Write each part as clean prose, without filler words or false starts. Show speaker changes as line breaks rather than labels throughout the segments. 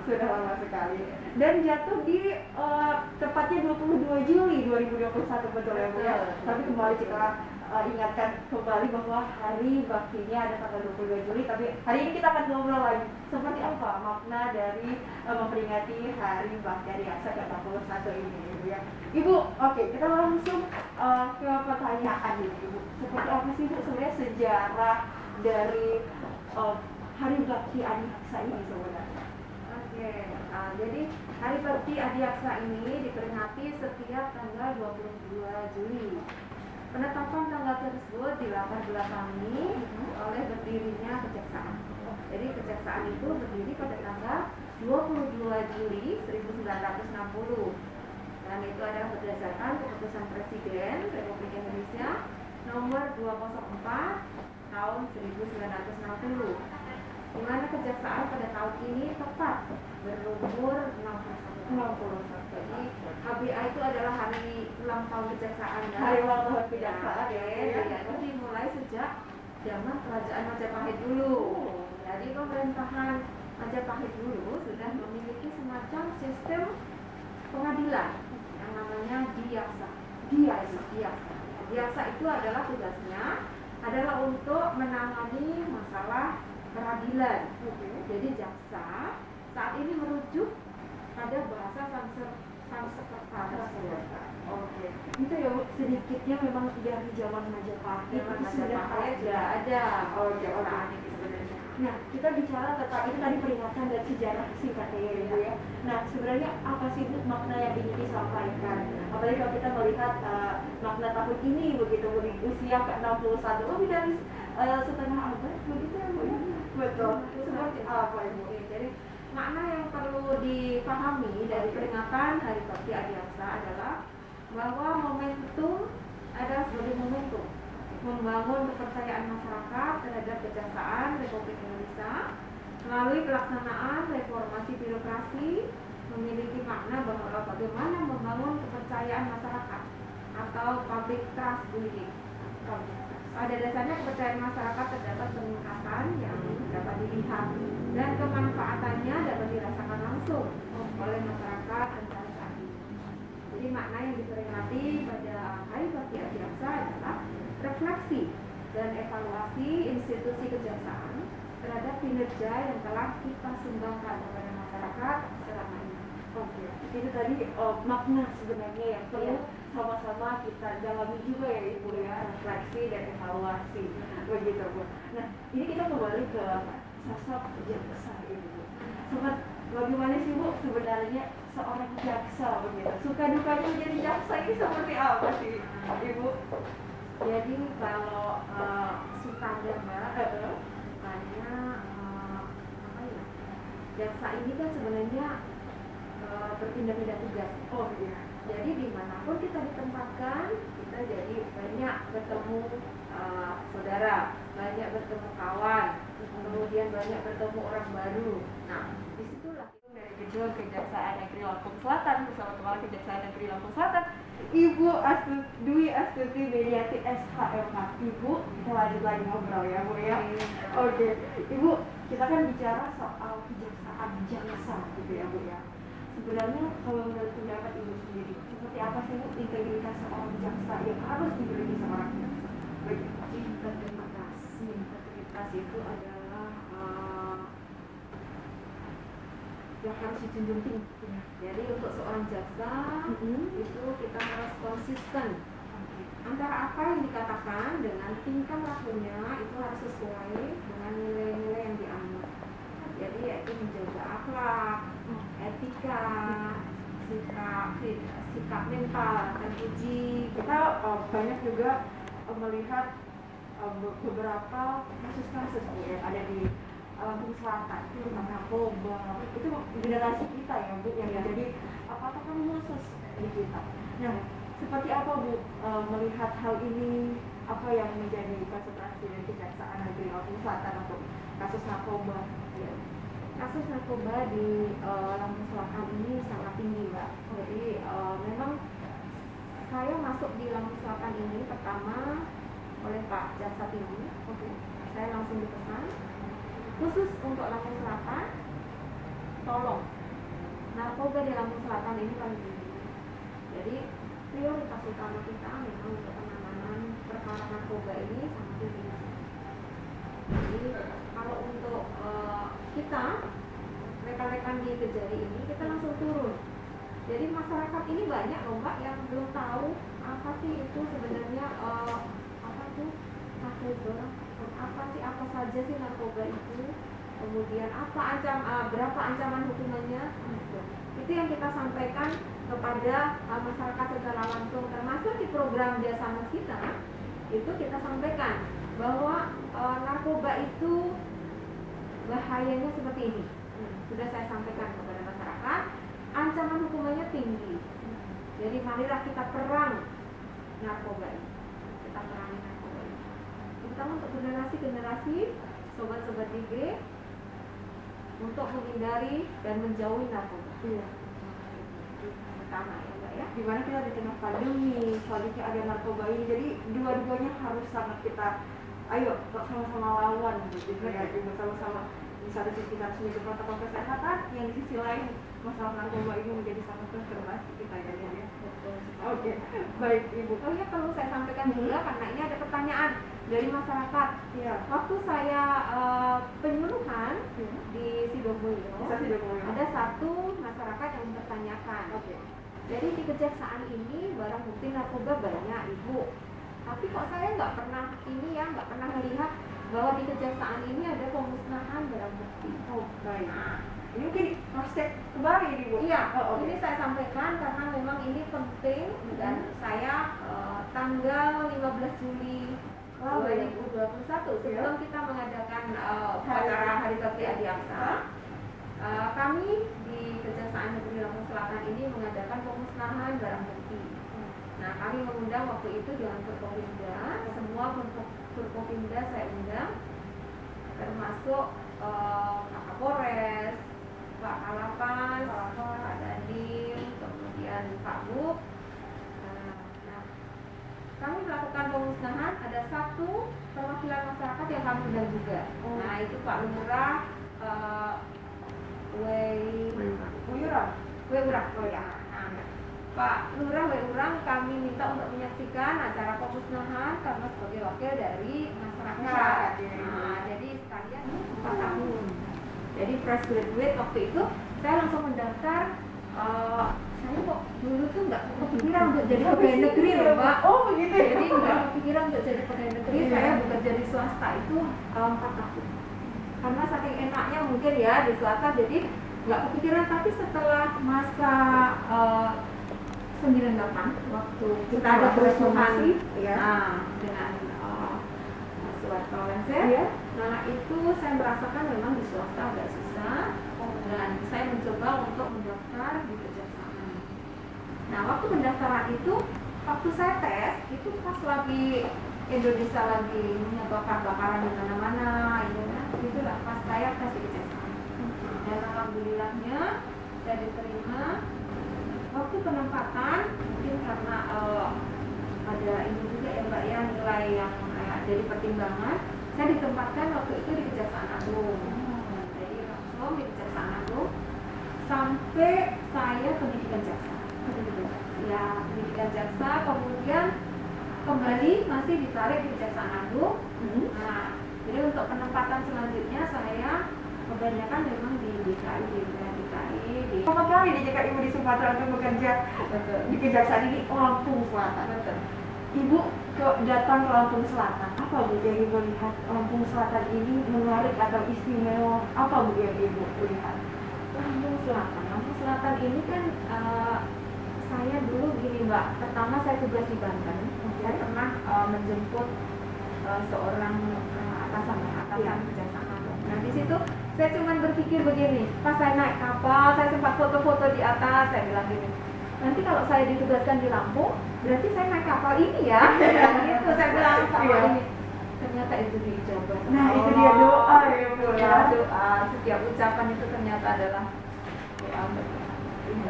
sudah lama sekali. Dan jatuh di tepatnya 22 Juli 2021, betul ya Bu ya. Tapi kembali kita ingatkan kembali bahwa hari baktinya ada tanggal 22 Juli, tapi hari ini kita akan ngobrol lagi seperti apa makna dari memperingati hari bakti Adiaksa ke-41 ini Ibu ya. Ibu, oke, kita langsung ke pertanyaan ini Ibu. Seperti apa sih Bu sebenarnya sejarah dari hari bakti Adiaksa ini sebenarnya?
Oke, jadi hari bakti Adiaksa ini diperingati setiap tanggal 22 Juli. Penetapan tanggal tersebut dilatar belakangi oleh berdirinya kejaksaan. Jadi kejaksaan itu berdiri pada tanggal 22 Juli 1960. Dan itu adalah berdasarkan keputusan Presiden Republik Indonesia nomor 204 tahun 1960. Di mana kejaksaan pada tahun ini tepat berumur 61. Jadi HBA itu adalah hari ulang tahun kejaksaan.
Hari ulang tahun kejaksaan ya.
Itu dimulai sejak zaman kerajaan Majapahit dulu. Jadi pemerintahan Majapahit dulu sudah memiliki semacam sistem pengadilan yang namanya Diaksa. Diaksa itu adalah tugasnya adalah untuk menangani masalah peradilan. Jadi jaksa saat ini merujuk pada bahasa Sanskerta.
Oke. Itu ya sedikitnya memang dari zaman Majapahit.
Zaman Majapahit sudah ada.
Oke. Nah, kita bicara tentang itu tadi peringatan dan sejarah singkatnya ya Ibu ya. Nah, sebenarnya apa sih Bu makna yang ingin disampaikan? Apalagi kalau kita melihat makna tahun ini begitu usia ke-61 lebih dari setengah abad begitu ya Bu ya. Betul. Seperti apa Ibu?
Jadi makna yang perlu dipahami dari peringatan Hari Bakti Adiaksa adalah bahwa momentum adalah sebagai momentum membangun kepercayaan masyarakat terhadap kejaksaan Republik Indonesia melalui pelaksanaan reformasi birokrasi, memiliki makna bahwa bagaimana membangun kepercayaan masyarakat atau public trust building. Pada dasarnya kepercayaan masyarakat terdapat peningkatan yang dapat dilihat dan kemanfaatannya dapat dirasakan langsung oleh masyarakat dan saat ini. Jadi makna yang diperingati pada Hari Bakti Adiaksa adalah refleksi dan evaluasi institusi kejaksaan terhadap kinerja yang telah kita sumbangkan kepada masyarakat selama ini.
Oke, itu tadi makna sebenarnya yang perlu sama-sama kita dalami juga ya Ibu ya, refleksi dan evaluasi begitu Bu. Nah, ini kita kembali ke sosok jaksa Ibu. Sobat, bagaimana sih Bu sebenarnya seorang jaksa begitu? Suka dukanya menjadi jaksa ini seperti apa sih Ibu?
Jadi kalau sukanya Mbak, sukanya apa ya? Jaksa ini kan sebenarnya berpindah-pindah tugas.
Oh iya.
Jadi dimanapun kita ditempatkan, kita jadi banyak bertemu saudara, banyak bertemu kawan, kemudian banyak bertemu orang baru. Nah, disitulah
dari Gedung Kejaksaan Negeri Lampung Selatan bersama Kepala Kejaksaan Negeri Lampung Selatan, Ibu Dwi Astuti Mediati SHMH. Ibu, kita lanjut lagi ngobrol ya Bu ya. Oke, Ibu, kita kan bicara soal kejaksaan jaksa gitu ya Bu ya. Sebenarnya kalau menurut pendapat Ibu sendiri, seperti apa sih Bu integritas seorang jaksa yang harus dimiliki seorang jaksa?
Integritas itu adalah yang harus dijunjung tinggi. Jadi untuk seorang jaksa itu kita harus konsisten antara apa yang dikatakan dengan tingkah lakunya itu harus sesuai dengan nilai-nilai yang dianut. Jadi yaitu menjaga akhlak, etika, sikap mental dan uji.
Kita banyak juga melihat beberapa kasus-kasus yang ada di Lampung Selatan, tentang narkoba. Itu generasi kita ya Bu yang jadi patokan khusus di kita. Nah, seperti apa Bu melihat hal ini? Apa yang menjadi konsentrasi dari Kejaksaan Negeri Lampung Selatan untuk kasus narkoba?
Ya. Kasus narkoba di Lampung Selatan ini sangat tinggi Mbak. Jadi memang saya masuk di Lampung Selatan ini pertama oleh Pak Jaksa Tinggi. Saya langsung dipesan khusus untuk Lampung Selatan, tolong narkoba di Lampung Selatan ini paling tinggi. Jadi prioritas utama kita memang untuk penanganan perkara narkoba ini sangat tinggi. Jadi kalau untuk kita rekan-rekan di Kejari ini kita langsung turun. Jadi masyarakat ini banyak loh Mbak yang belum tahu apa sih itu sebenarnya apa itu narkoba, apa saja sih narkoba itu, kemudian berapa ancaman hukumannya, itu yang kita sampaikan kepada masyarakat secara langsung, termasuk di program Jasa Mas kita itu kita sampaikan bahwa narkoba itu bahayanya seperti ini. Sudah saya sampaikan kepada masyarakat, ancaman hukumannya tinggi. Jadi marilah kita perang narkoba ini. Kita perangi narkoba ini. Terutama untuk generasi sobat-sobat DG untuk menghindari dan menjauhi narkoba.
Iya.
Pertama ya Mbak ya.
Dimana kita di tengah pandemi, selanjutnya ada narkoba ini, jadi dua-duanya harus sangat kita ayo sama-sama lawan gitu ya, bersama-sama. Di satu sisi kita harus menjaga protokol kesehatan, yang di sisi lain masalah narkoba ini menjadi sangat konservasi kita ya. Oke, baik Ibu.
Oh ya, perlu saya sampaikan juga karena ini ada pertanyaan dari masyarakat.
Iya.
Waktu saya penyuluhan di Sidomulyo, ada satu masyarakat yang mempertanyakan.
Oke.
Jadi di kejaksaan ini barang bukti narkoba banyak Ibu, tapi kok saya nggak pernah melihat bahwa di kejaksaan ini ada pemusnahan barang bukti.
Oh, baik. Ini mungkin cross-check kembali nih Bu.
Iya,
okay.
Ini saya sampaikan karena memang ini penting dan saya tanggal 15 Juli 2021 sebelum kita mengadakan acara Hari Bakti Adiaksa, kami di Kejaksaan Negeri Lampung Selatan ini mengadakan pemusnahan barang bukti. Nah, kami mengundang waktu itu dengan Forkopimda, semua Forkopimda saya undang, termasuk Pak Kapolres, Pak Kalapas, Pak Dandim, kemudian Pak Bu. Nah, kami melakukan pemusnahan, ada satu perwakilan masyarakat yang kami undang juga. Nah, itu Pak Lurah Weurang. Oh ya. Pak Lurah Weurang kami minta untuk menyaksikan acara pemusnahan karena sebagai wakil dari masyarakat. Nah, jadi sekalian 4 tahun. Jadi fresh graduate waktu itu saya langsung mendaftar. Saya kok dulu tuh nggak kepikiran untuk jadi pegawai negeri loh Mbak.
Oh begitu.
Jadi nggak kepikiran untuk jadi pegawai negeri. Saya bekerja di swasta itu 4 tahun. Karena saking enaknya mungkin ya di swasta, jadi nggak kepikiran. Tapi setelah masa 98 waktu kita ada kerusuhan dengan Soeharto Lengser, nah itu saya merasakan memang di swasta agak susah dan saya mencoba untuk mendaftar di kejaksaan. Nah, waktu pendaftaran itu, waktu saya tes itu pas lagi Indonesia lagi menyebabkan bakaran di mana-mana, itulah pas saya tes di kejaksaan. Dan alhamdulillahnya saya diterima. Waktu penempatan mungkin karena ada ini juga ya Mbak ya, nilai yang jadi pertimbangan, saya ditempatkan waktu itu di Kejaksaan Agung. Jadi langsung di Kejaksaan Agung sampai saya pendidikan jaksa. Ya, pendidikan jaksa, kemudian kembali masih ditarik di Kejaksaan Agung. Nah, jadi untuk penempatan selanjutnya saya kebanyakan memang di DKI.
Pertama kali di JKI Ibu di Sumatera untuk bekerja di Kejaksaan ini Lampung Selatan.
Betul.
Ibu datang ke Lampung Selatan. Apa Bu yang Ibu lihat Lampung Selatan ini menarik atau istimewa? Apa Bu yang Ibu lihat?
Lampung Selatan ini kan saya dulu gini Mbak. Pertama saya tugas di Banten. Saya pernah menjemput seorang atasan Kejaksaan Agung. Nah di situ saya cuma berpikir begini, pas saya naik kapal, saya sempat foto-foto di atas, saya bilang gini, nanti kalau saya ditugaskan di Lampung, berarti saya naik kapal ini ya, gitu saya bilang sama ini. Ternyata itu diijabah.
Nah itu dia doa ya Bu ya.
Doa, setiap ucapan itu ternyata adalah doa.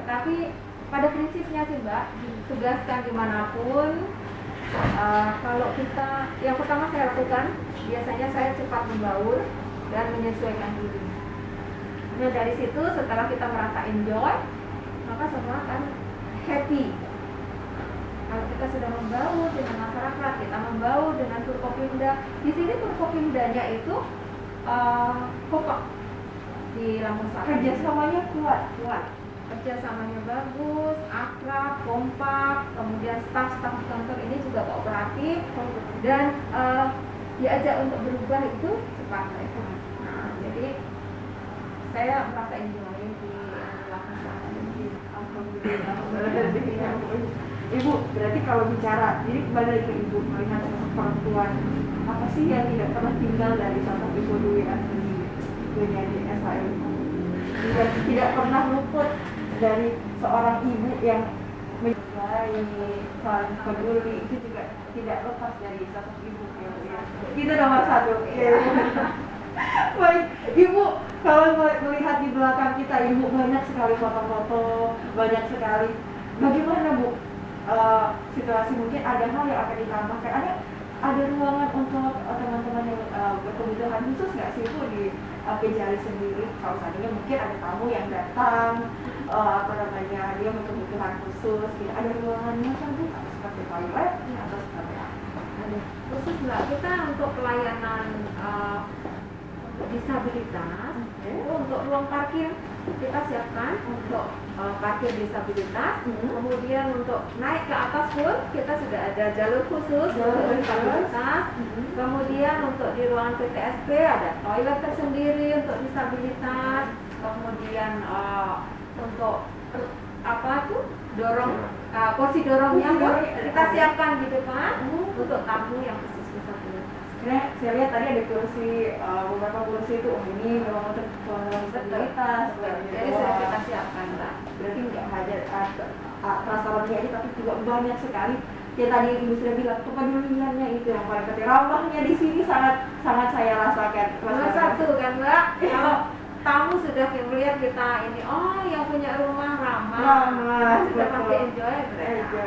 Tapi pada prinsipnya sih Mbak, ditugaskan dimanapun, kalau kita, yang pertama saya lakukan, biasanya saya cepat membaur dan menyesuaikan diri. Nah dari situ setelah kita merasa enjoy, maka semua akan happy. Kalau kita sudah membaur dengan masyarakat, kita membaur dengan Forkopimda. Di sini Forkopimdanya itu kompak di Lampung Selatan.
Kerjasamanya kuat.
Kerjasamanya bagus, akrab, kompak. Kemudian staf-staf di kantor ini juga kooperatif dan diajak untuk berubah itu cepat mereka. Nah, jadi saya merasa enjoy di Lampung Selatan ini.
Alhamdulillah. Ibu, berarti kalau bicara, jadi kembali lagi ke ibu melihat sosok perempuan, apa sih yang tidak pernah tinggal dari sosok ibu Dwi Astri menjadi SHM? Tidak pernah luput dari seorang ibu yang mencintai, saling peduli, itu juga tidak lepas dari sosok ibu. Ya. Itu nomor satu. Ya. Baik, ibu, kalau melihat di belakang kita, ibu banyak sekali foto-foto, banyak sekali. Bagaimana bu? Situasi mungkin ada hal yang akan ditambahkan, ada ruangan untuk teman-teman yang berkebutuhan khusus nggak sih bu di Kejari sendiri? Kalau seandainya mungkin ada tamu yang datang, dia berkebutuhan khusus, ada ruangannya kan bu, seperti toilet atau seperti apa?
Ada khusus nggak kita untuk pelayanan disabilitas. Untuk ruang parkir kita siapkan untuk parkir disabilitas. Kemudian untuk naik ke atas pun kita sudah ada jalur khusus untuk disabilitas. Kemudian untuk di ruangan PTSP ada toilet tersendiri untuk disabilitas. Kemudian untuk kursi dorongnya pun kita siapkan di depan untuk tamu yang khusus disabilitas.
Saya lihat tadi ada kursi, beberapa kursi itu, ini memang untuk disabilitas.
Jadi sudah kita siapkan, Mbak.
Berarti nggak hanya prasarannya aja, tapi juga banyak sekali. Ya tadi ibu sudah bilang kepeduliannya itu yang paling penting. Ramahnya di sini sangat saya rasakan.
Nomor satu kan, Mbak. Kalau tamu sudah melihat kita ini, oh yang punya rumah ramah, sudah pasti enjoy mereka.